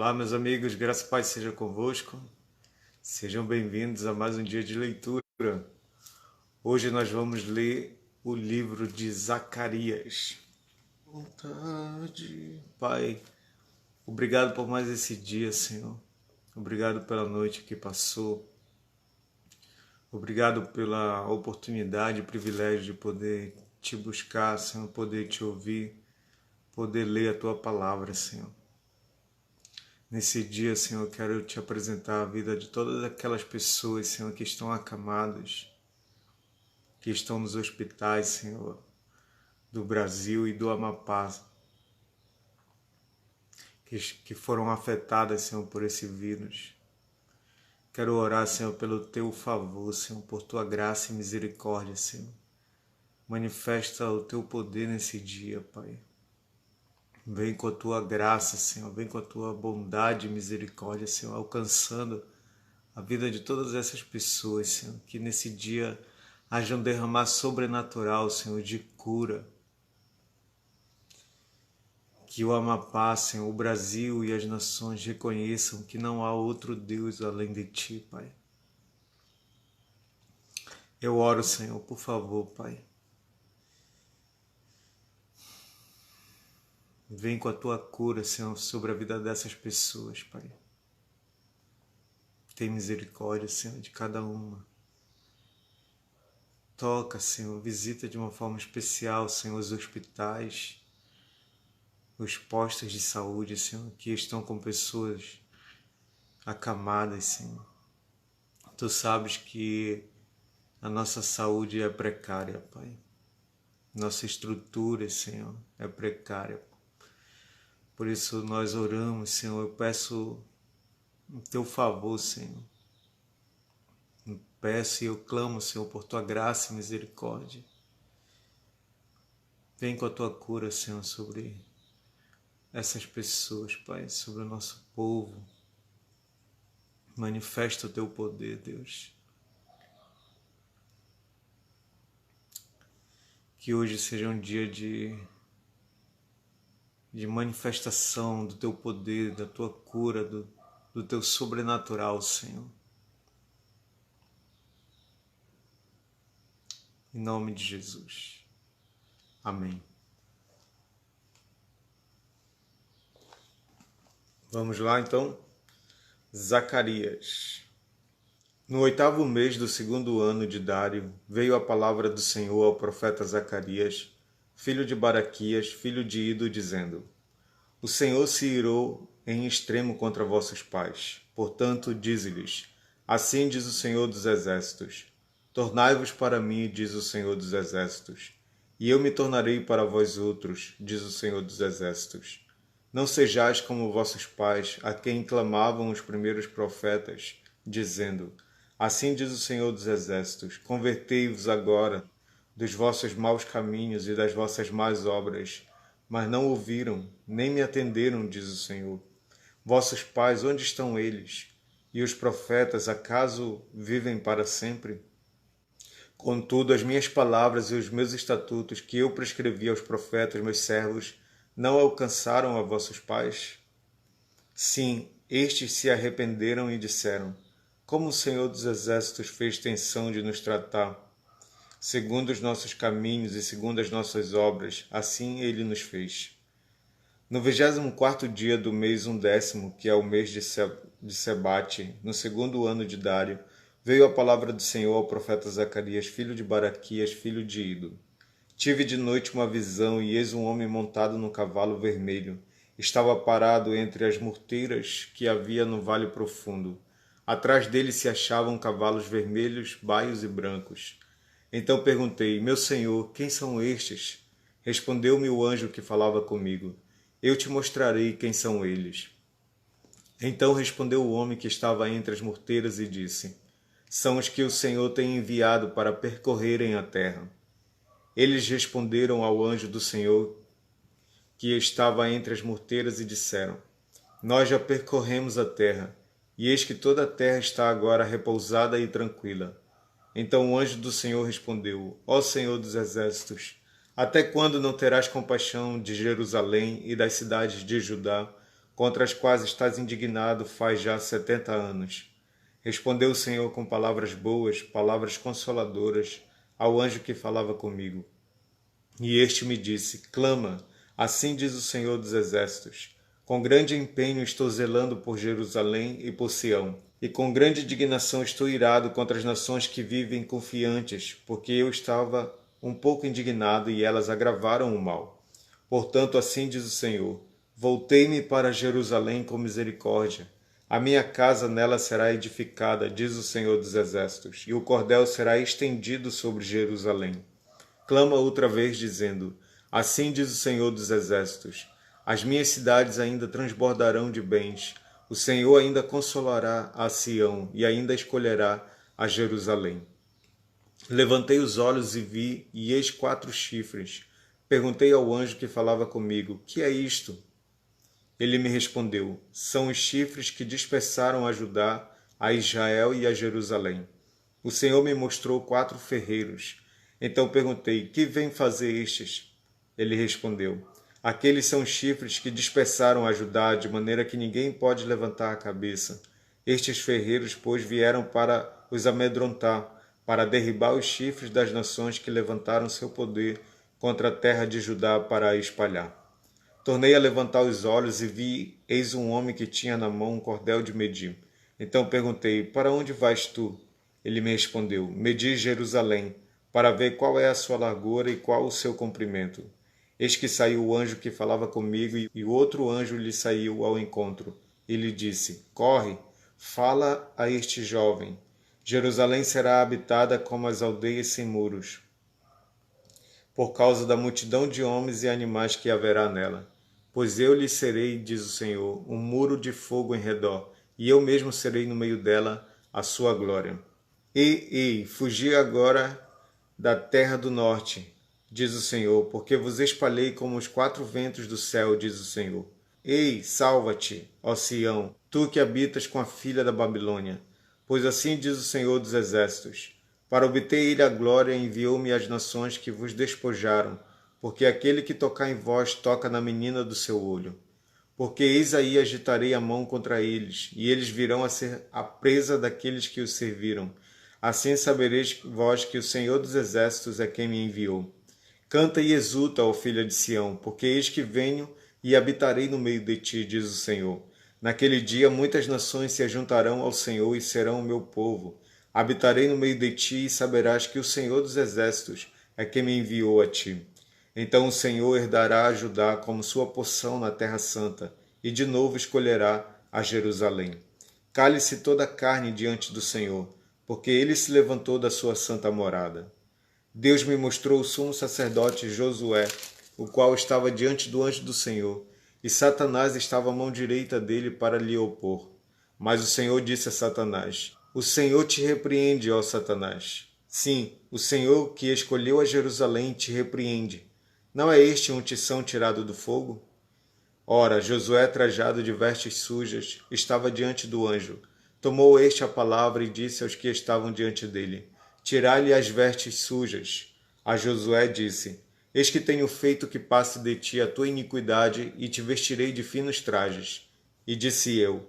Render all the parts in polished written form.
Olá, meus amigos, graça e paz seja convosco. Sejam bem-vindos a mais um dia de leitura. Hoje nós vamos ler o livro de Zacarias. Vontade. Pai, obrigado por mais esse dia, Senhor. Obrigado pela noite que passou. Obrigado pela oportunidade e privilégio de poder te buscar, Senhor, poder te ouvir, poder ler a tua palavra, Senhor. Nesse dia, Senhor, eu quero te apresentar a vida de todas aquelas pessoas, Senhor, que estão acamadas, que estão nos hospitais, Senhor, do Brasil e do Amapá, que foram afetadas, Senhor, por esse vírus. Quero orar, Senhor, pelo teu favor, Senhor, por tua graça e misericórdia, Senhor. Manifesta o teu poder nesse dia, Pai. Vem com a tua graça, Senhor, vem com a tua bondade e misericórdia, Senhor, alcançando a vida de todas essas pessoas, Senhor, que nesse dia haja um derramar sobrenatural, Senhor, de cura. Que o Amapá, Senhor, o Brasil e as nações reconheçam que não há outro Deus além de Ti, Pai. Eu oro, Senhor, por favor, Pai. Vem com a Tua cura, Senhor, sobre a vida dessas pessoas, Pai. Tem misericórdia, Senhor, de cada uma. Toca, Senhor, visita de uma forma especial, Senhor, os hospitais, os postos de saúde, Senhor, que estão com pessoas acamadas, Senhor. Tu sabes que a nossa saúde é precária, Pai. Nossa estrutura, Senhor, é precária. Por isso nós oramos, Senhor. Eu peço o teu favor, Senhor. Eu peço e eu clamo, Senhor, por tua graça e misericórdia. Vem com a tua cura, Senhor, sobre essas pessoas, Pai, sobre o nosso povo. Manifesta o teu poder, Deus. Que hoje seja um dia de manifestação do teu poder, da tua cura, do teu sobrenatural, Senhor. Em nome de Jesus. Amém. Vamos lá, então. Zacarias. No 8º mês do 2º ano de Dário, veio a palavra do Senhor ao profeta Zacarias, filho de Baraquias, filho de Ido, dizendo: O Senhor se irou em extremo contra vossos pais. Portanto, dize-lhes: Assim diz o Senhor dos Exércitos: Tornai-vos para mim, diz o Senhor dos Exércitos, e eu me tornarei para vós outros, diz o Senhor dos Exércitos. Não sejais como vossos pais, a quem clamavam os primeiros profetas, dizendo: Assim diz o Senhor dos Exércitos: Convertei-vos agora dos vossos maus caminhos e das vossas más obras. Mas não ouviram, nem me atenderam, diz o Senhor. Vossos pais, onde estão eles? E os profetas, acaso vivem para sempre? Contudo, as minhas palavras e os meus estatutos que eu prescrevi aos profetas, meus servos, não alcançaram a vossos pais? Sim, estes se arrependeram e disseram: Como o Senhor dos Exércitos fez tensão de nos tratar, segundo os nossos caminhos e segundo as nossas obras, assim ele nos fez. No 24º dia do mês 1º, que é o mês de Sebate, no 2º ano de Dário, veio a palavra do Senhor ao profeta Zacarias, filho de Baraquias, filho de Ido. Tive de noite uma visão, e eis um homem montado num cavalo vermelho. Estava parado entre as murteiras que havia no vale profundo. Atrás dele se achavam cavalos vermelhos, baios e brancos. Então perguntei: Meu senhor, quem são estes? Respondeu-me o anjo que falava comigo: Eu te mostrarei quem são eles. Então respondeu o homem que estava entre as murteiras e disse: São os que o Senhor tem enviado para percorrerem a terra. Eles responderam ao anjo do Senhor que estava entre as murteiras e disseram: Nós já percorremos a terra, e eis que toda a terra está agora repousada e tranquila. Então o anjo do Senhor respondeu: Ó Senhor dos Exércitos, até quando não terás compaixão de Jerusalém e das cidades de Judá, contra as quais estás indignado faz já 70 anos. Respondeu o Senhor com palavras boas, palavras consoladoras, ao anjo que falava comigo. E este me disse: clama, assim diz o Senhor dos Exércitos. Com grande empenho estou zelando por Jerusalém e por Sião, e com grande indignação estou irado contra as nações que vivem confiantes, porque eu estava um pouco indignado e elas agravaram o mal. Portanto, assim diz o Senhor: voltei-me para Jerusalém com misericórdia. A minha casa nela será edificada, diz o Senhor dos Exércitos, e o cordel será estendido sobre Jerusalém. Clama outra vez, dizendo: assim diz o Senhor dos Exércitos: as minhas cidades ainda transbordarão de bens. O Senhor ainda consolará a Sião e ainda escolherá a Jerusalém. Levantei os olhos e vi, e eis 4 chifres. Perguntei ao anjo que falava comigo: que é isto? Ele me respondeu: são os chifres que dispersaram a Judá, a Israel e a Jerusalém. O Senhor me mostrou 4 ferreiros. Então perguntei: que vêm fazer estes? Ele respondeu: aqueles são chifres que dispersaram a Judá, de maneira que ninguém pode levantar a cabeça. Estes ferreiros, pois, vieram para os amedrontar, para derribar os chifres das nações que levantaram seu poder contra a terra de Judá para a espalhar. Tornei a levantar os olhos e vi, eis um homem que tinha na mão um cordel de medir. Então perguntei: para onde vais tu? Ele me respondeu: medi Jerusalém, para ver qual é a sua largura e qual o seu comprimento. Eis que saiu o anjo que falava comigo, e o outro anjo lhe saiu ao encontro. E lhe disse: corre, fala a este jovem. Jerusalém será habitada como as aldeias sem muros, por causa da multidão de homens e animais que haverá nela. Pois eu lhe serei, diz o Senhor, um muro de fogo em redor, e eu mesmo serei no meio dela a sua glória. Ei, fugi agora da terra do norte, diz o Senhor, porque vos espalhei como os 4 ventos do céu, diz o Senhor. Ei, salva-te, ó Sião, tu que habitas com a filha da Babilônia. Pois assim diz o Senhor dos Exércitos: para obter ele a glória, enviou-me às nações que vos despojaram, porque aquele que tocar em vós toca na menina do seu olho. Porque eis aí agitarei a mão contra eles, e eles virão a ser a presa daqueles que os serviram. Assim sabereis vós que o Senhor dos Exércitos é quem me enviou. Canta e exulta, ó filha de Sião, porque eis que venho e habitarei no meio de ti, diz o Senhor. Naquele dia muitas nações se ajuntarão ao Senhor e serão o meu povo. Habitarei no meio de ti e saberás que o Senhor dos Exércitos é quem me enviou a ti. Então o Senhor herdará a Judá como sua porção na terra santa, e de novo escolherá a Jerusalém. Cale-se toda a carne diante do Senhor, porque ele se levantou da sua santa morada. Deus me mostrou o sumo sacerdote Josué, o qual estava diante do anjo do Senhor, e Satanás estava à mão direita dele para lhe opor. Mas o Senhor disse a Satanás: o Senhor te repreende, ó Satanás. Sim, o Senhor que escolheu a Jerusalém te repreende. Não é este um tição tirado do fogo? Ora, Josué, trajado de vestes sujas, estava diante do anjo. Tomou este a palavra e disse aos que estavam diante dele: tirai-lhe as vestes sujas. A Josué disse: eis que tenho feito que passe de ti a tua iniquidade e te vestirei de finos trajes. E disse eu: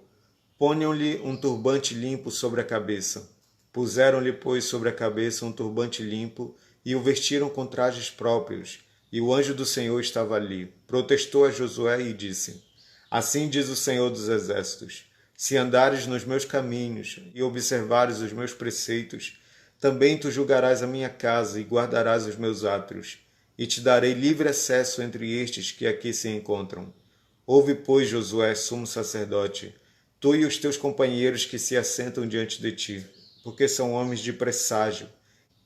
ponham-lhe um turbante limpo sobre a cabeça. Puseram-lhe, pois, sobre a cabeça um turbante limpo e o vestiram com trajes próprios. E o anjo do Senhor estava ali. Protestou a Josué e disse: assim diz o Senhor dos Exércitos: se andares nos meus caminhos e observares os meus preceitos, também tu julgarás a minha casa e guardarás os meus átrios, e te darei livre acesso entre estes que aqui se encontram. Ouve, pois, Josué, sumo sacerdote, tu e os teus companheiros que se assentam diante de ti, porque são homens de presságio.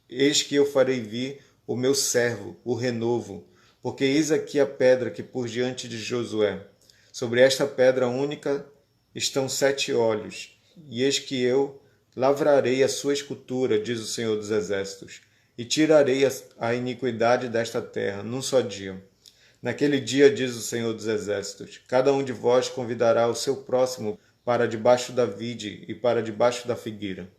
Eis que eu farei vir o meu servo, o renovo, porque eis aqui a pedra que pus diante de Josué. Sobre esta pedra única estão 7 olhos, e eis que eu lavrarei a sua escultura, diz o Senhor dos Exércitos, e tirarei a iniquidade desta terra num só dia. Naquele dia, diz o Senhor dos Exércitos, cada um de vós convidará o seu próximo para debaixo da vide e para debaixo da figueira.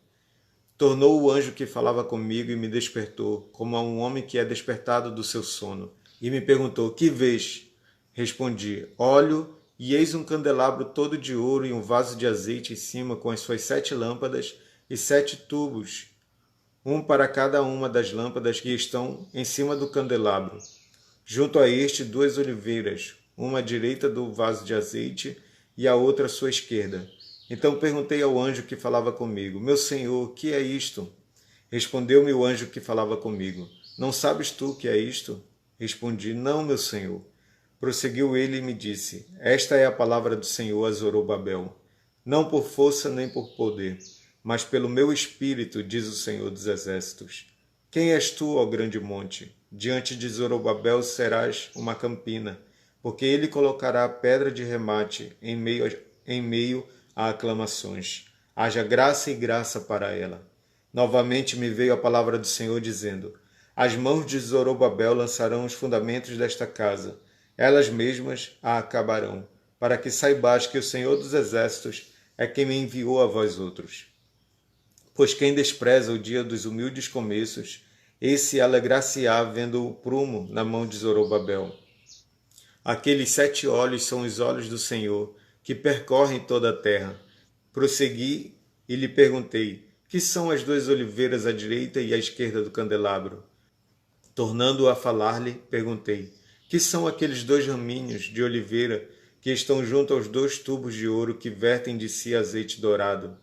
Tornou o anjo que falava comigo e me despertou, como a um homem que é despertado do seu sono. E me perguntou: que vês? Respondi: olho E eis um candelabro todo de ouro e um vaso de azeite em cima com as suas 7 lâmpadas e 7 tubos, um para cada uma das lâmpadas que estão em cima do candelabro. Junto a este 2 oliveiras, uma à direita do vaso de azeite e a outra à sua esquerda. Então perguntei ao anjo que falava comigo: Meu senhor, que é isto? Respondeu-me o anjo que falava comigo: Não sabes tu o que é isto? Respondi: Não, meu senhor. Prosseguiu ele e me disse: Esta é a palavra do Senhor a Zorobabel. Não por força nem por poder, mas pelo meu espírito, diz o Senhor dos Exércitos. Quem és tu, ó grande monte? Diante de Zorobabel serás uma campina, porque ele colocará pedra de remate em meio a aclamações. Haja graça e graça para ela. Novamente me veio a palavra do Senhor dizendo: As mãos de Zorobabel lançarão os fundamentos desta casa. Elas mesmas a acabarão, para que saibais que o Senhor dos Exércitos é quem me enviou a vós outros. Pois quem despreza o dia dos humildes começos, esse alegrar-se-á vendo o prumo na mão de Zorobabel. Aqueles 7 olhos são os olhos do Senhor, que percorrem toda a terra. Prossegui e lhe perguntei: que são as 2 oliveiras à direita e à esquerda do candelabro? Tornando a falar-lhe, perguntei: que são aqueles 2 raminhos de oliveira que estão junto aos 2 tubos de ouro que vertem de si azeite dourado?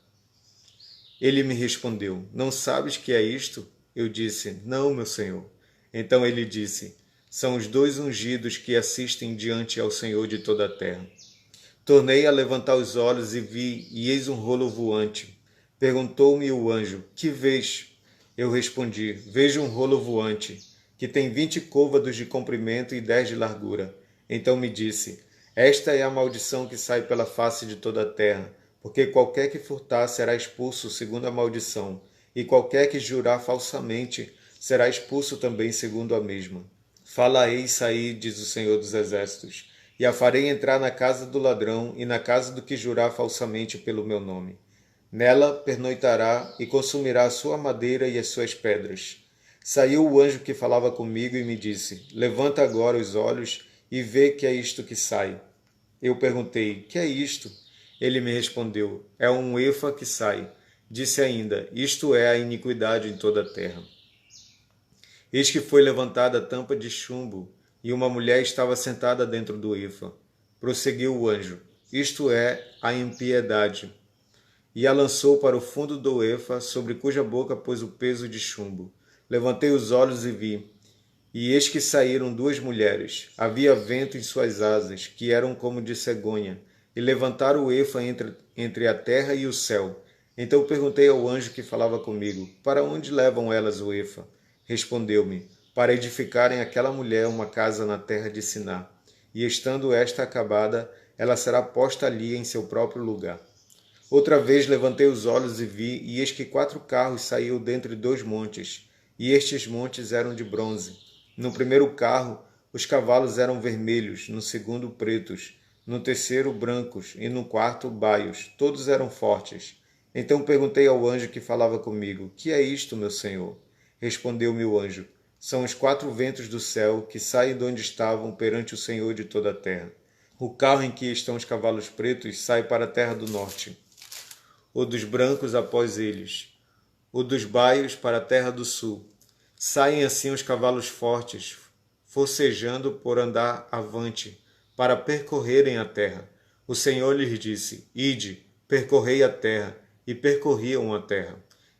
Ele me respondeu: Não sabes que é isto? Eu disse: Não, meu senhor. Então ele disse: São os 2 ungidos que assistem diante ao Senhor de toda a terra. Tornei a levantar os olhos e vi, e eis um rolo voante. Perguntou-me o anjo: Que vês? Eu respondi: Vejo um rolo voante, que tem 20 côvados de comprimento e 10 de largura. Então me disse: Esta é a maldição que sai pela face de toda a terra, porque qualquer que furtar será expulso segundo a maldição, e qualquer que jurar falsamente será expulso também segundo a mesma. Fala-ei sair, diz o Senhor dos Exércitos, e a farei entrar na casa do ladrão e na casa do que jurar falsamente pelo meu nome. Nela pernoitará e consumirá a sua madeira e as suas pedras. Saiu o anjo que falava comigo e me disse: Levanta agora os olhos e vê que é isto que sai. Eu perguntei: Que é isto? Ele me respondeu: É um efa que sai. Disse ainda: Isto é a iniquidade em toda a terra. Eis que foi levantada a tampa de chumbo, e uma mulher estava sentada dentro do efa. Prosseguiu o anjo: Isto é a impiedade. E a lançou para o fundo do efa, sobre cuja boca pôs o peso de chumbo. Levantei os olhos e vi, e eis que saíram 2 mulheres. Havia vento em suas asas, que eram como de cegonha, e levantaram o efa entre a terra e o céu. Então perguntei ao anjo que falava comigo: Para onde levam elas o efa? Respondeu-me: Para edificarem aquela mulher uma casa na terra de Siná. E estando esta acabada, ela será posta ali em seu próprio lugar. Outra vez levantei os olhos e vi, e eis que 4 carros saíam dentre 2 montes, e estes montes eram de bronze. No primeiro carro, os cavalos eram vermelhos, no segundo pretos, no terceiro brancos, e no quarto baios, todos eram fortes. Então perguntei ao anjo que falava comigo: Que é isto, meu senhor? Respondeu-me o anjo: São os 4 ventos do céu que saem de onde estavam perante o Senhor de toda a terra. O carro em que estão os cavalos pretos sai para a terra do norte, o dos brancos após eles, o dos baios para a terra do sul. Saem assim os cavalos fortes, forcejando por andar avante, para percorrerem a terra. O Senhor lhes disse: Ide, percorrei a terra, e percorriam a terra.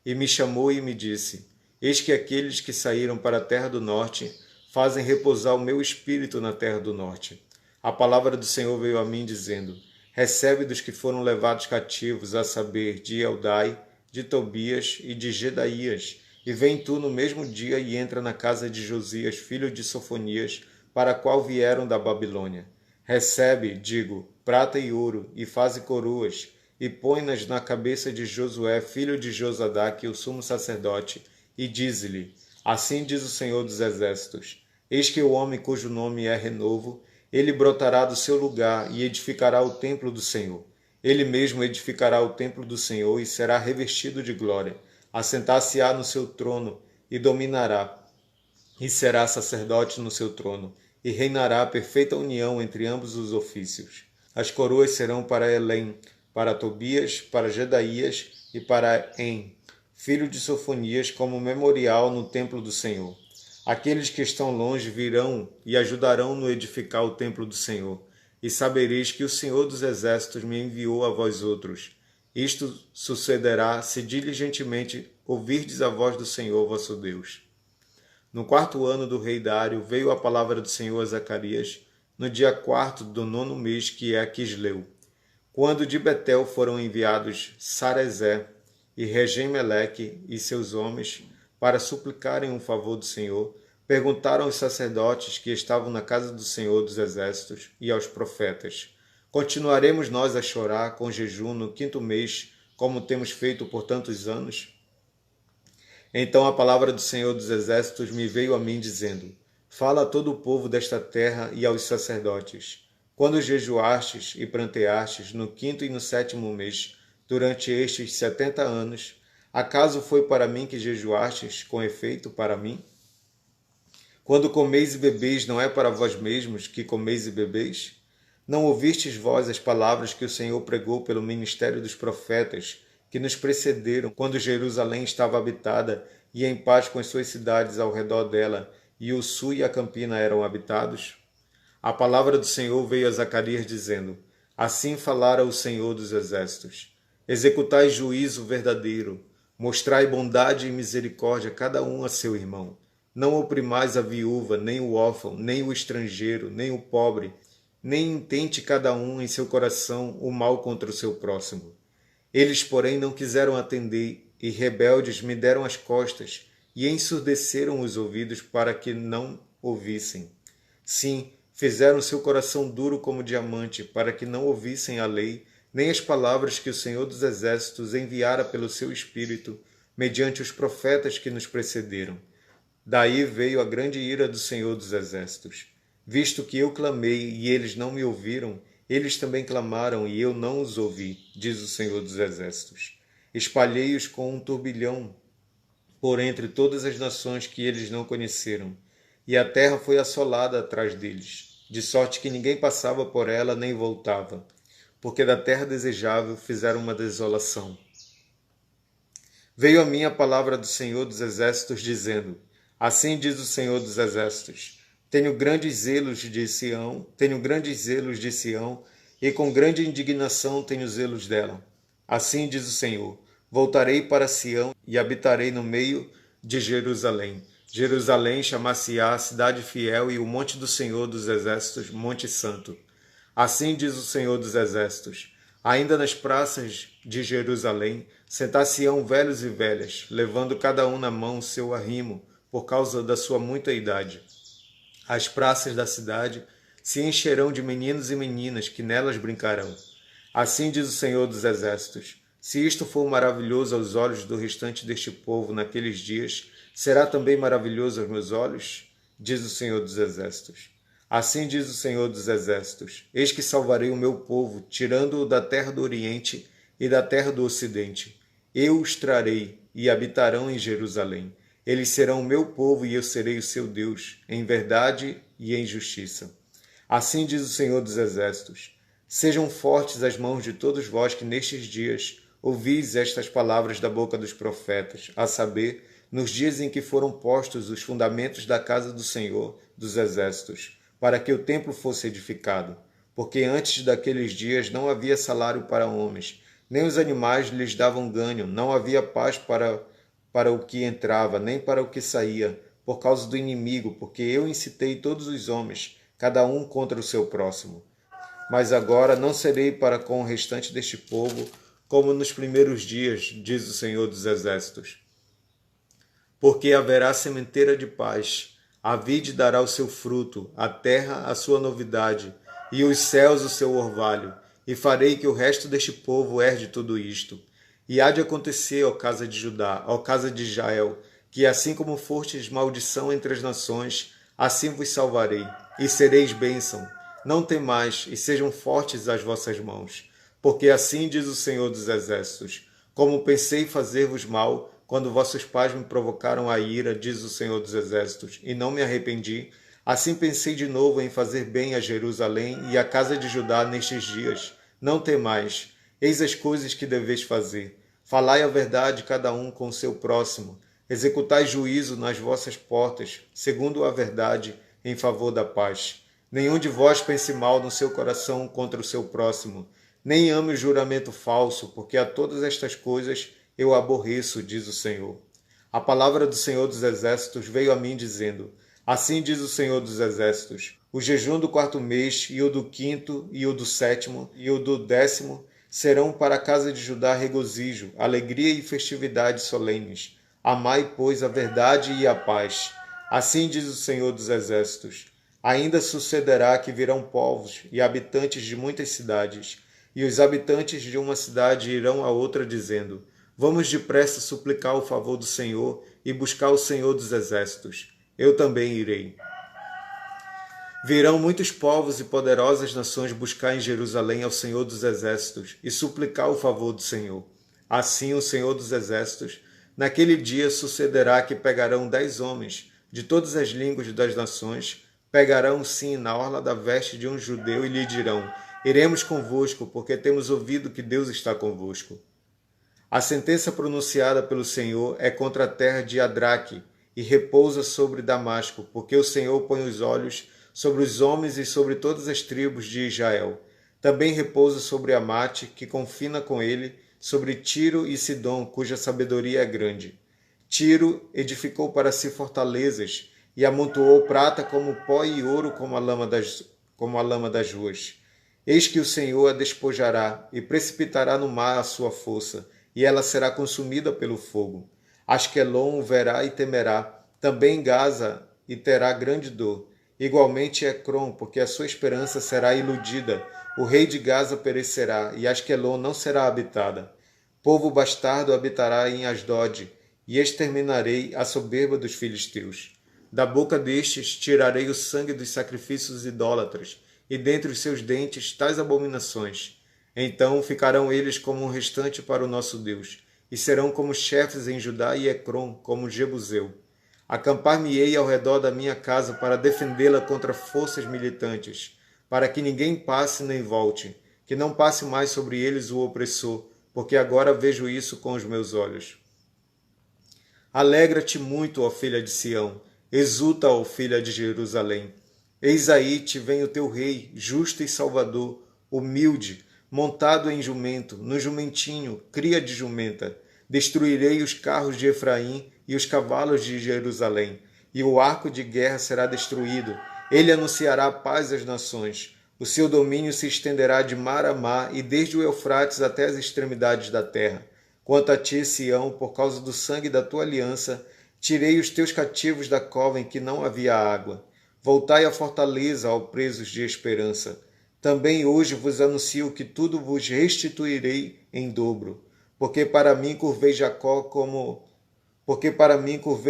E me chamou e me disse: Eis que aqueles que saíram para a terra do norte fazem repousar o meu espírito na terra do norte. A palavra do Senhor veio a mim dizendo: Recebe dos que foram levados cativos, a saber, de Eldai, de Tobias e de Gedaías, e vem tu no mesmo dia e entra na casa de Josias, filho de Sofonias, para a qual vieram da Babilônia. Recebe, digo, prata e ouro, e faze coroas, e põe-nas na cabeça de Josué, filho de Josadaque, o sumo sacerdote, e dize-lhe: Assim diz o Senhor dos Exércitos: Eis que o homem cujo nome é Renovo, ele brotará do seu lugar e edificará o templo do Senhor. Ele mesmo edificará o templo do Senhor e será revestido de glória. Assentar-se-á no seu trono e dominará, e será sacerdote no seu trono, e reinará a perfeita união entre ambos os ofícios. As coroas serão para Elém, para Tobias, para Jedaías e para En, filho de Sofonias, como memorial no templo do Senhor. Aqueles que estão longe virão e ajudarão no edificar o templo do Senhor, e sabereis que o Senhor dos Exércitos me enviou a vós outros. Isto sucederá se diligentemente ouvirdes a voz do Senhor vosso Deus. No 4º ano do rei Dário veio a palavra do Senhor a Zacarias, no dia 4º do 9º mês, que é Quisleu, quando de Betel foram enviados Sarezé e Regem-Meleque e seus homens para suplicarem um favor do Senhor, perguntaram aos sacerdotes que estavam na casa do Senhor dos Exércitos e aos profetas: continuaremos nós a chorar com jejum no 5º mês, como temos feito por tantos anos? Então a palavra do Senhor dos Exércitos me veio a mim, dizendo: fala a todo o povo desta terra e aos sacerdotes. Quando jejuastes e pranteastes no 5º e no 7º mês, durante estes 70 anos, acaso foi para mim que jejuastes com efeito para mim? Quando comeis e bebeis, não é para vós mesmos que comeis e bebeis? Não ouvistes vós as palavras que o Senhor pregou pelo ministério dos profetas, que nos precederam, quando Jerusalém estava habitada e em paz com as suas cidades ao redor dela, e o sul e a campina eram habitados? A palavra do Senhor veio a Zacarias dizendo: assim falara o Senhor dos Exércitos: executai juízo verdadeiro, mostrai bondade e misericórdia cada um a seu irmão. Não oprimais a viúva, nem o órfão, nem o estrangeiro, nem o pobre, nem intente cada um em seu coração o mal contra o seu próximo. Eles, porém, não quiseram atender, e rebeldes me deram as costas, e ensurdeceram os ouvidos para que não ouvissem. Sim, fizeram seu coração duro como diamante, para que não ouvissem a lei, nem as palavras que o Senhor dos Exércitos enviara pelo seu Espírito, mediante os profetas que nos precederam. Daí veio a grande ira do Senhor dos Exércitos. Visto que eu clamei e eles não me ouviram, eles também clamaram e eu não os ouvi, diz o Senhor dos Exércitos. Espalhei-os com um turbilhão por entre todas as nações que eles não conheceram, e a terra foi assolada atrás deles, de sorte que ninguém passava por ela nem voltava, porque da terra desejável fizeram uma desolação. Veio a mim a palavra do Senhor dos Exércitos, dizendo: assim diz o Senhor dos Exércitos: tenho grandes zelos de Sião, e com grande indignação tenho zelos dela. Assim diz o Senhor: voltarei para Sião e habitarei no meio de Jerusalém. Jerusalém chamar-se-á cidade fiel e o monte do Senhor dos Exércitos, monte santo. Assim diz o Senhor dos Exércitos: ainda nas praças de Jerusalém sentar-se-ão velhos e velhas, levando cada um na mão o seu arrimo, por causa da sua muita idade. As praças da cidade se encherão de meninos e meninas que nelas brincarão. Assim diz o Senhor dos Exércitos: se isto for maravilhoso aos olhos do restante deste povo naqueles dias, será também maravilhoso aos meus olhos? Diz o Senhor dos Exércitos. Assim diz o Senhor dos Exércitos: eis que salvarei o meu povo, tirando-o da terra do Oriente e da terra do Ocidente. Eu os trarei e habitarão em Jerusalém. Eles serão o meu povo e eu serei o seu Deus, em verdade e em justiça. Assim diz o Senhor dos Exércitos: sejam fortes as mãos de todos vós que nestes dias ouvis estas palavras da boca dos profetas, a saber, nos dias em que foram postos os fundamentos da casa do Senhor dos Exércitos, para que o templo fosse edificado. Porque antes daqueles dias não havia salário para homens, nem os animais lhes davam ganho, não havia paz para o que entrava, nem para o que saía, por causa do inimigo, porque eu incitei todos os homens, cada um contra o seu próximo. Mas agora não serei para com o restante deste povo, como nos primeiros dias, diz o Senhor dos Exércitos. Porque haverá sementeira de paz, a vide dará o seu fruto, a terra a sua novidade, e os céus o seu orvalho, e farei que o resto deste povo herde tudo isto. E há de acontecer, ó casa de Judá, ó casa de Israel, que assim como fostes maldição entre as nações, assim vos salvarei, e sereis bênção. Não temais, e sejam fortes as vossas mãos. Porque assim diz o Senhor dos Exércitos: como pensei fazer-vos mal, quando vossos pais me provocaram a ira, diz o Senhor dos Exércitos, e não me arrependi, Assim pensei de novo em fazer bem a Jerusalém e à casa de Judá nestes dias. Não temais, eis as coisas que deveis fazer. Falai a verdade cada um com o seu próximo. Executai juízo nas vossas portas, segundo a verdade, em favor da paz. Nenhum de vós pense mal no seu coração contra o seu próximo. Nem ame o juramento falso, porque a todas estas coisas eu aborreço, diz o Senhor. A palavra do Senhor dos Exércitos veio a mim dizendo: Assim diz o Senhor dos Exércitos: o jejum do 4º mês, e o do 5º, e o do 7º, e o do 10º serão para a casa de Judá regozijo, alegria e festividades solenes. Amai, pois, a verdade e a paz. Assim diz o Senhor dos Exércitos: ainda sucederá que virão povos e habitantes de muitas cidades, e os habitantes de uma cidade irão a outra dizendo: Vamos depressa suplicar o favor do Senhor e buscar o Senhor dos Exércitos. Eu também irei. Virão muitos povos e poderosas nações buscar em Jerusalém ao Senhor dos Exércitos e suplicar o favor do Senhor. Assim o Senhor dos Exércitos, naquele dia sucederá que pegarão 10 homens de todas as línguas das nações, pegarão sim na orla da veste de um judeu e lhe dirão: Iremos convosco, porque temos ouvido que Deus está convosco. A sentença pronunciada pelo Senhor é contra a terra de Adraque e repousa sobre Damasco, porque o Senhor põe os olhos sobre os homens e sobre todas as tribos de Israel. Também repousa sobre Amate, que confina com ele, sobre Tiro e Sidom, cuja sabedoria é grande. Tiro edificou para si fortalezas e amontoou prata como pó e ouro como a lama das ruas. Eis que o Senhor a despojará e precipitará no mar a sua força, e ela será consumida pelo fogo. Asquelon o verá e temerá, também Gaza e terá grande dor. Igualmente Ecrom, porque a sua esperança será iludida. O rei de Gaza perecerá, e Asquelon não será habitada. Povo bastardo habitará em Asdod, e exterminarei a soberba dos filisteus. Da boca destes tirarei o sangue dos sacrifícios idólatras, e dentre os seus dentes tais abominações. Então ficarão eles como um restante para o nosso Deus, e serão como chefes em Judá e Ecrom, como Jebuseu. Acampar-me-ei ao redor da minha casa para defendê-la contra forças militantes, para que ninguém passe nem volte, que não passe mais sobre eles o opressor, porque agora vejo isso com os meus olhos. Alegra-te muito, ó filha de Sião, exulta, ó filha de Jerusalém. Eis aí te vem o teu rei, justo e salvador, humilde, montado em jumento, no jumentinho, cria de jumenta. Destruirei os carros de Efraim e os cavalos de Jerusalém, e o arco de guerra será destruído. Ele anunciará paz às nações. O seu domínio se estenderá de mar a mar e desde o Eufrates até as extremidades da terra. Quanto a ti, Sião, por causa do sangue da tua aliança, tirei os teus cativos da cova em que não havia água. Voltai à fortaleza, ó presos de esperança. Também hoje vos anuncio que tudo vos restituirei em dobro, porque para mim curvei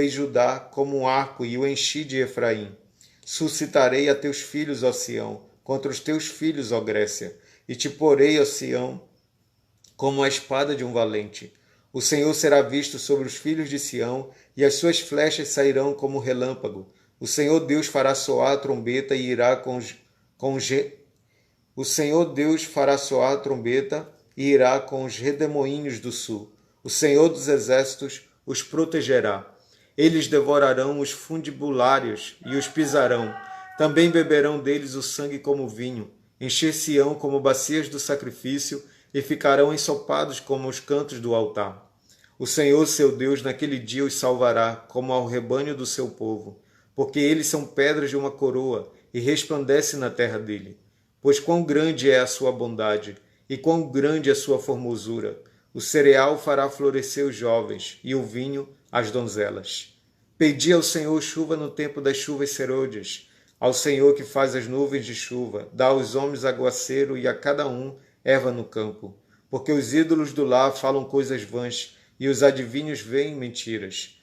Judá como um arco e o enchi de Efraim. Suscitarei a teus filhos, ó Sião, contra os teus filhos, ó Grécia, e te porei, ó Sião, como a espada de um valente. O Senhor será visto sobre os filhos de Sião, e as suas flechas sairão como relâmpago. O Senhor Deus fará soar a trombeta e irá O Senhor Deus fará soar a trombeta e irá com os redemoinhos do sul. O Senhor dos Exércitos os protegerá. Eles devorarão os fundibulários e os pisarão. Também beberão deles o sangue como vinho. Encher-se-ão como bacias do sacrifício e ficarão ensopados como os cantos do altar. O Senhor, seu Deus, naquele dia os salvará, como ao rebanho do seu povo, porque eles são pedras de uma coroa e resplandecem na terra dele. Pois quão grande é a sua bondade, e quão grande a sua formosura! O cereal fará florescer os jovens, e o vinho as donzelas. Pedi ao Senhor chuva no tempo das chuvas serôdias, ao Senhor que faz as nuvens de chuva, dá aos homens aguaceiro e a cada um erva no campo. Porque os ídolos do lar falam coisas vãs, e os adivinhos veem mentiras.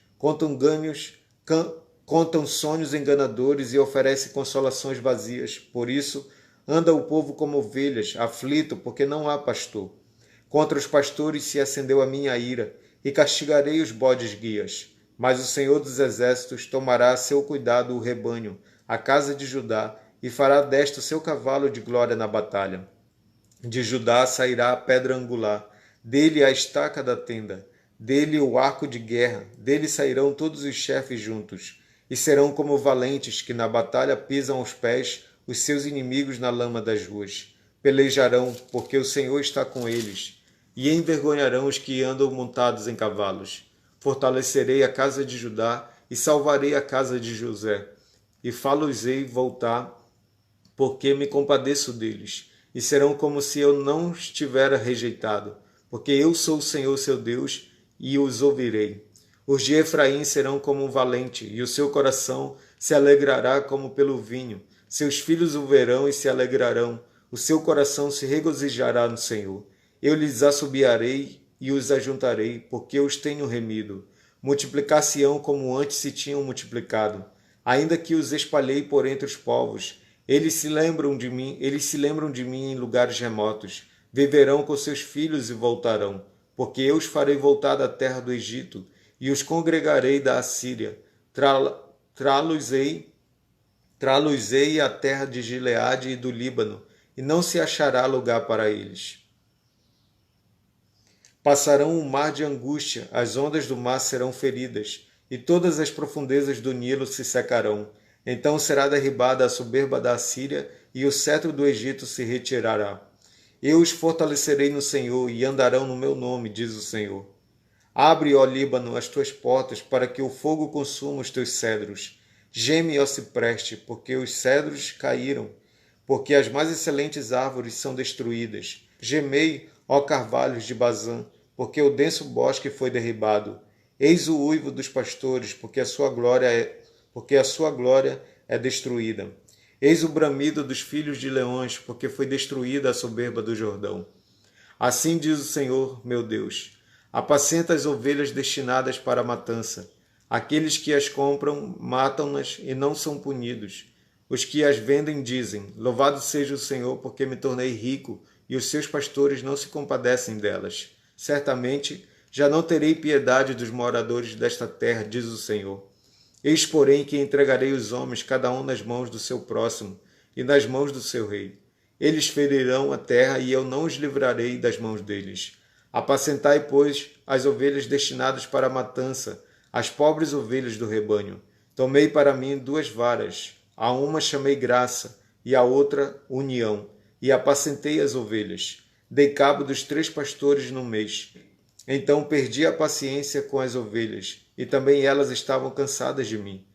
Contam sonhos enganadores e oferecem consolações vazias. Por isso, anda o povo como ovelhas, aflito, porque não há pastor. Contra os pastores se acendeu a minha ira, e castigarei os bodes guias. Mas o Senhor dos Exércitos tomará a seu cuidado o rebanho, a casa de Judá, e fará desta o seu cavalo de glória na batalha. De Judá sairá a pedra angular, dele a estaca da tenda, dele o arco de guerra, dele sairão todos os chefes juntos, e serão como valentes que na batalha pisam aos pés os seus inimigos na lama das ruas. Pelejarão, porque o Senhor está com eles, e envergonharão os que andam montados em cavalos. Fortalecerei a casa de Judá e salvarei a casa de José, e fá-los-ei voltar, porque me compadeço deles, e serão como se eu não os tivera rejeitado, porque eu sou o Senhor seu Deus, e os ouvirei. Os de Efraim serão como um valente, e o seu coração se alegrará como pelo vinho. Seus filhos o verão e se alegrarão, o seu coração se regozijará no Senhor. Eu lhes assobiarei e os ajuntarei, porque os tenho remido. Multiplicar-se-ão como antes se tinham multiplicado. Ainda que os espalhei por entre os povos, eles se lembram de mim em lugares remotos. Viverão com seus filhos e voltarão, porque eu os farei voltar da terra do Egito e os congregarei da Assíria. Trá-los-ei à terra de Gileade e do Líbano, e não se achará lugar para eles. Passarão um mar de angústia, as ondas do mar serão feridas, e todas as profundezas do Nilo se secarão. Então será derribada a soberba da Assíria, e o cetro do Egito se retirará. Eu os fortalecerei no Senhor, e andarão no meu nome, diz o Senhor. Abre, ó Líbano, as tuas portas, para que o fogo consuma os teus cedros. Geme, ó cipreste, porque os cedros caíram, porque as mais excelentes árvores são destruídas. Gemei, ó carvalhos de Bazã, porque o denso bosque foi derribado. Eis o uivo dos pastores, porque a sua glória é destruída. Eis o bramido dos filhos de leões, porque foi destruída a soberba do Jordão. Assim diz o Senhor, meu Deus: apacenta as ovelhas destinadas para a matança. Aqueles que as compram matam-nas e não são punidos. Os que as vendem dizem: louvado seja o Senhor, porque me tornei rico, e os seus pastores não se compadecem delas. Certamente já não terei piedade dos moradores desta terra, diz o Senhor. Eis, porém, que entregarei os homens, cada um nas mãos do seu próximo, e nas mãos do seu rei. Eles ferirão a terra, e eu não os livrarei das mãos deles. Apacentai, pois, as ovelhas destinadas para a matança, as pobres ovelhas do rebanho. Tomei para mim 2 varas, a uma chamei graça, e a outra união, e apacentei as ovelhas. Dei cabo dos 3 pastores no mês. Então perdi a paciência com as ovelhas, e também elas estavam cansadas de mim.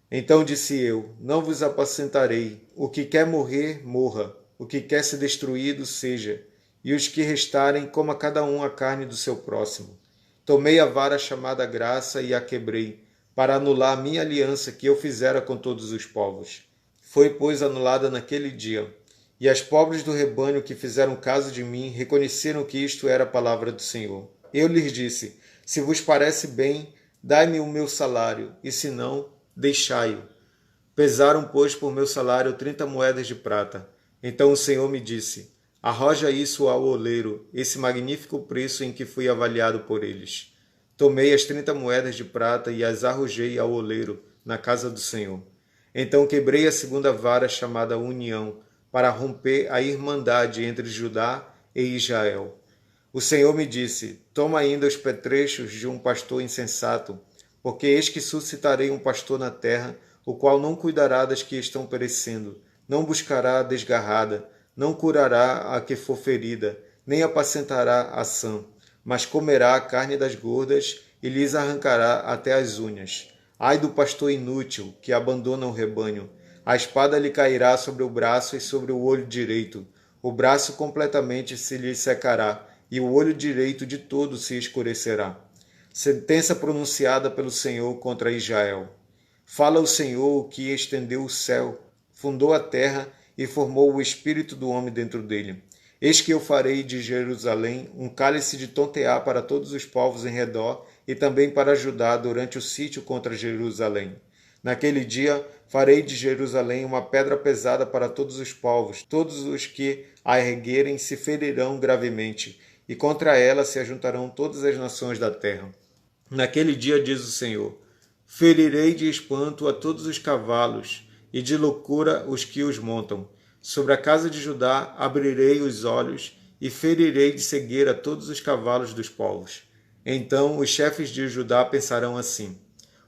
Então disse eu: não vos apacentarei. O que quer morrer, morra. O que quer ser destruído, seja. E os que restarem, coma cada um a carne do seu próximo. Tomei a vara chamada graça e a quebrei, para anular a minha aliança que eu fizera com todos os povos. Foi, pois, anulada naquele dia. E as pobres do rebanho que fizeram caso de mim reconheceram que isto era a palavra do Senhor. Eu lhes disse: se vos parece bem, dai-me o meu salário, e se não, deixai-o. Pesaram, pois, por meu salário 30 moedas de prata. Então o Senhor me disse: arroja isso ao oleiro, esse magnífico preço em que fui avaliado por eles. Tomei as 30 moedas de prata e as arrojei ao oleiro, na casa do Senhor. Então quebrei a segunda vara chamada união, para romper a irmandade entre Judá e Israel. O Senhor me disse: toma ainda os petrechos de um pastor insensato, porque eis que suscitarei um pastor na terra, o qual não cuidará das que estão perecendo, não buscará a desgarrada, não curará a que for ferida, nem apacentará a sã, mas comerá a carne das gordas e lhes arrancará até as unhas. Ai do pastor inútil, que abandona o rebanho! A espada lhe cairá sobre o braço e sobre o olho direito. O braço completamente se lhe secará, e o olho direito de todo se escurecerá. Sentença pronunciada pelo Senhor contra Israel. Fala o Senhor, que estendeu o céu, fundou a terra e formou o espírito do homem dentro dele. Eis que eu farei de Jerusalém um cálice de tontear para todos os povos em redor e também para Judá durante o sítio contra Jerusalém. Naquele dia farei de Jerusalém uma pedra pesada para todos os povos. Todos os que a erguerem se ferirão gravemente, e contra ela se ajuntarão todas as nações da terra. Naquele dia, diz o Senhor, Ferirei de espanto a todos os cavalos, e de loucura os que os montam. Sobre a casa de Judá abrirei os olhos, e ferirei de cegueira todos os cavalos dos povos. Então os chefes de Judá pensarão assim: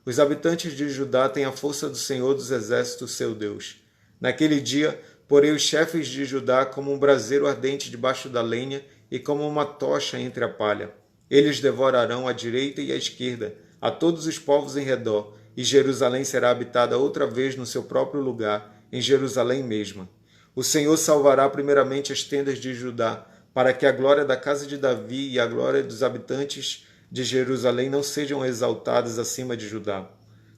os habitantes de Judá têm a força do Senhor dos Exércitos, seu Deus. Naquele dia, porei os chefes de Judá como um braseiro ardente debaixo da lenha e como uma tocha entre a palha. Eles devorarão à direita e à esquerda, a todos os povos em redor, e Jerusalém será habitada outra vez no seu próprio lugar, em Jerusalém mesma. O Senhor salvará primeiramente as tendas de Judá, para que a glória da casa de Davi e a glória dos habitantes de Jerusalém não sejam exaltadas acima de Judá.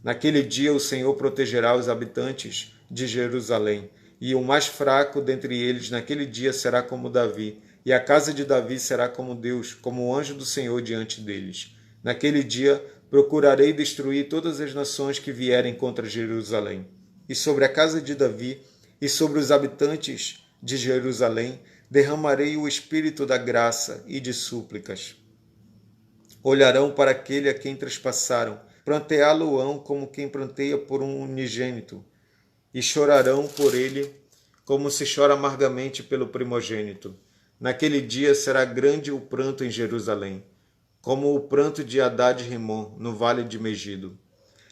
Naquele dia o Senhor protegerá os habitantes de Jerusalém, e o mais fraco dentre eles naquele dia será como Davi, e a casa de Davi será como Deus, como o anjo do Senhor diante deles. Naquele dia procurarei destruir todas as nações que vierem contra Jerusalém. E sobre a casa de Davi e sobre os habitantes de Jerusalém derramarei o espírito da graça e de súplicas. Olharão para aquele a quem trespassaram, pranteá-lo-ão como quem pranteia por um unigênito, e chorarão por ele como se chora amargamente pelo primogênito. Naquele dia será grande o pranto em Jerusalém, como o pranto de Hadad-Rimon, no vale de Megido.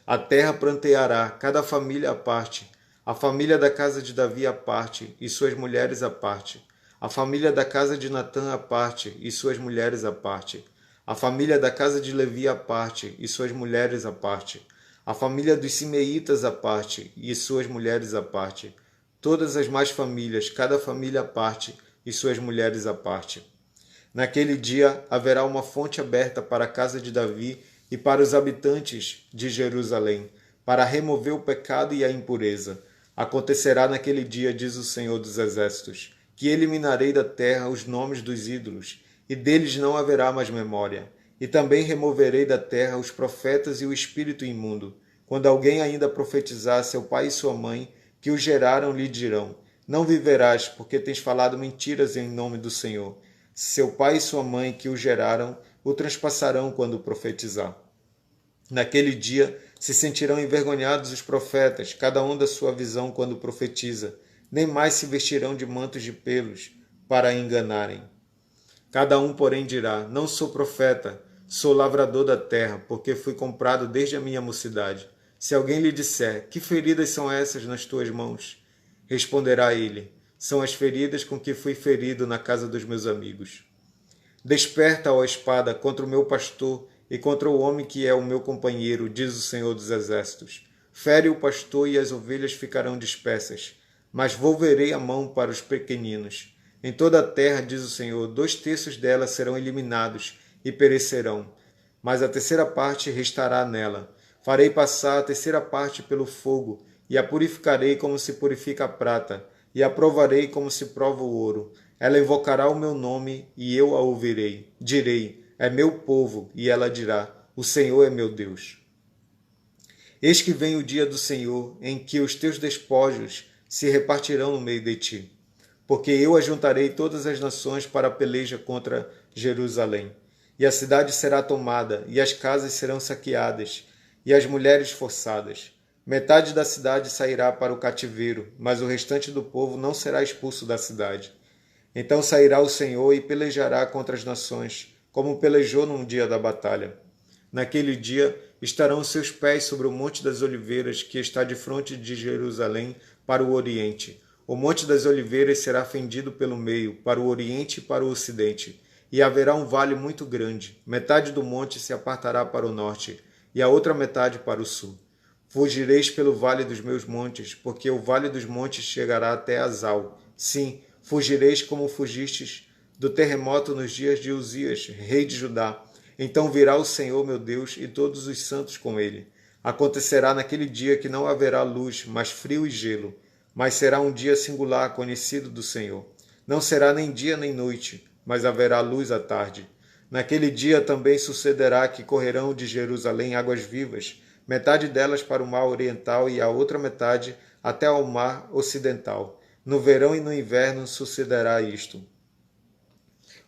A terra pranteará, cada família à parte, a família da casa de Davi à parte, e suas mulheres à parte, a família da casa de Natã à parte, e suas mulheres à parte, a família da casa de Levi à parte, e suas mulheres à parte, a família dos Simeitas à parte, e suas mulheres à parte, todas as mais famílias, cada família à parte, e suas mulheres à parte. Naquele dia haverá uma fonte aberta para a casa de Davi e para os habitantes de Jerusalém, para remover o pecado e a impureza. Acontecerá naquele dia, diz o Senhor dos Exércitos, que eliminarei da terra os nomes dos ídolos, e deles não haverá mais memória. E também removerei da terra os profetas e o espírito imundo. Quando alguém ainda profetizar, seu pai e sua mãe, que o geraram, lhe dirão: não viverás, porque tens falado mentiras em nome do Senhor. Seu pai e sua mãe, que o geraram, o transpassarão quando profetizar. Naquele dia se sentirão envergonhados os profetas, cada um da sua visão quando profetiza. Nem mais se vestirão de mantos de pelos para enganarem. Cada um, porém, dirá: não sou profeta, sou lavrador da terra, porque fui comprado desde a minha mocidade. Se alguém lhe disser: que feridas são essas nas tuas mãos? Responderá ele: são as feridas com que fui ferido na casa dos meus amigos. Desperta, ó espada, contra o meu pastor e contra o homem que é o meu companheiro, diz o Senhor dos Exércitos. Fere o pastor e as ovelhas ficarão dispersas, mas volverei a mão para os pequeninos. Em toda a terra, diz o Senhor, 2/3 dela serão eliminados e perecerão, mas a terceira parte restará nela. Farei passar a terceira parte pelo fogo, e a purificarei como se purifica a prata, e a provarei como se prova o ouro. Ela invocará o meu nome, e eu a ouvirei. Direi: é meu povo, e ela dirá: o Senhor é meu Deus. Eis que vem o dia do Senhor, em que os teus despojos se repartirão no meio de ti. Porque eu ajuntarei todas as nações para a peleja contra Jerusalém. E a cidade será tomada, e as casas serão saqueadas, e as mulheres forçadas. Metade da cidade sairá para o cativeiro, mas o restante do povo não será expulso da cidade. Então sairá o Senhor e pelejará contra as nações, como pelejou num dia da batalha. Naquele dia estarão os seus pés sobre o Monte das Oliveiras, que está de frente de Jerusalém, para o oriente. O Monte das Oliveiras será fendido pelo meio, para o oriente e para o ocidente, e haverá um vale muito grande. Metade do monte se apartará para o norte, e a outra metade para o sul. Fugireis pelo vale dos meus montes, porque o vale dos montes chegará até Azal. Sim, fugireis como fugistes do terremoto nos dias de Uzias, rei de Judá. Então virá o Senhor meu Deus e todos os santos com ele. Acontecerá naquele dia que não haverá luz, mas frio e gelo. Mas será um dia singular, conhecido do Senhor. Não será nem dia nem noite, mas haverá luz à tarde. Naquele dia também sucederá que correrão de Jerusalém águas vivas, metade delas para o mar oriental e a outra metade até ao mar ocidental. No verão e no inverno sucederá isto.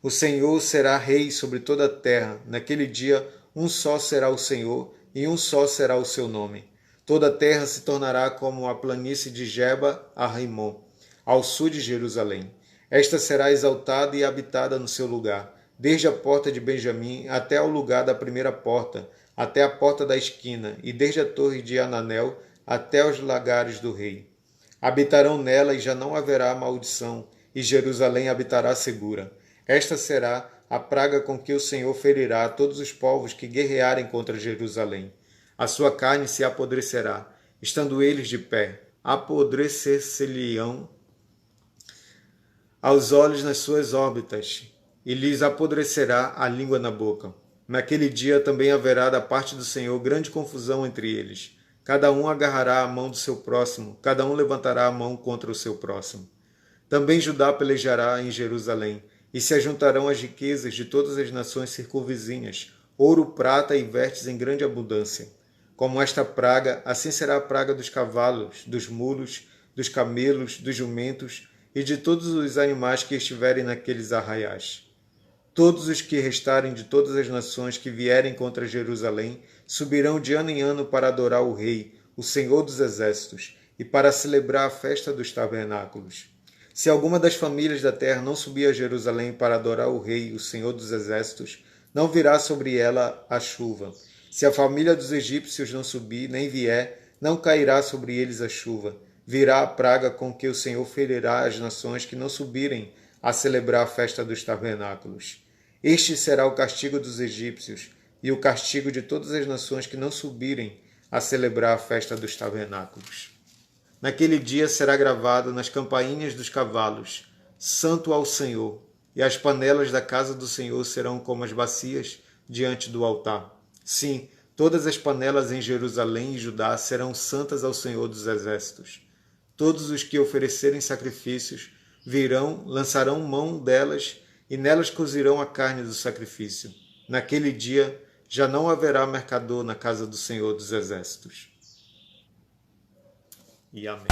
O Senhor será rei sobre toda a terra. Naquele dia, um só será o Senhor, e um só será o seu nome. Toda a terra se tornará como a planície de Geba a Rimon, ao sul de Jerusalém. Esta será exaltada e habitada no seu lugar, desde a porta de Benjamim até ao lugar da primeira porta, até a porta da esquina, e desde a torre de Ananel até os lagares do rei. Habitarão nela e já não haverá maldição, e Jerusalém habitará segura. Esta será a praga com que o Senhor ferirá todos os povos que guerrearem contra Jerusalém. A sua carne se apodrecerá, estando eles de pé, apodrecer-se-lhe-ão aos olhos nas suas órbitas, e lhes apodrecerá a língua na boca. Naquele dia também haverá da parte do Senhor grande confusão entre eles. Cada um agarrará a mão do seu próximo, cada um levantará a mão contra o seu próximo. Também Judá pelejará em Jerusalém, e se ajuntarão as riquezas de todas as nações circunvizinhas, ouro, prata e vertes em grande abundância. Como esta praga, assim será a praga dos cavalos, dos mulos, dos camelos, dos jumentos e de todos os animais que estiverem naqueles arraiais. Todos os que restarem de todas as nações que vierem contra Jerusalém subirão de ano em ano para adorar o Rei, o Senhor dos Exércitos, e para celebrar a festa dos tabernáculos. Se alguma das famílias da terra não subir a Jerusalém para adorar o Rei, o Senhor dos Exércitos, não virá sobre ela a chuva. Se a família dos egípcios não subir, nem vier, não cairá sobre eles a chuva. Virá a praga com que o Senhor ferirá as nações que não subirem a celebrar a festa dos tabernáculos. Este será o castigo dos egípcios e o castigo de todas as nações que não subirem a celebrar a festa dos tabernáculos. Naquele dia será gravado nas campainhas dos cavalos, Santo ao Senhor, e as panelas da casa do Senhor serão como as bacias diante do altar. Sim, todas as panelas em Jerusalém e Judá serão santas ao Senhor dos Exércitos. Todos os que oferecerem sacrifícios virão, lançarão mão delas e nelas cozirão a carne do sacrifício. Naquele dia já não haverá mercador na casa do Senhor dos Exércitos. E amém.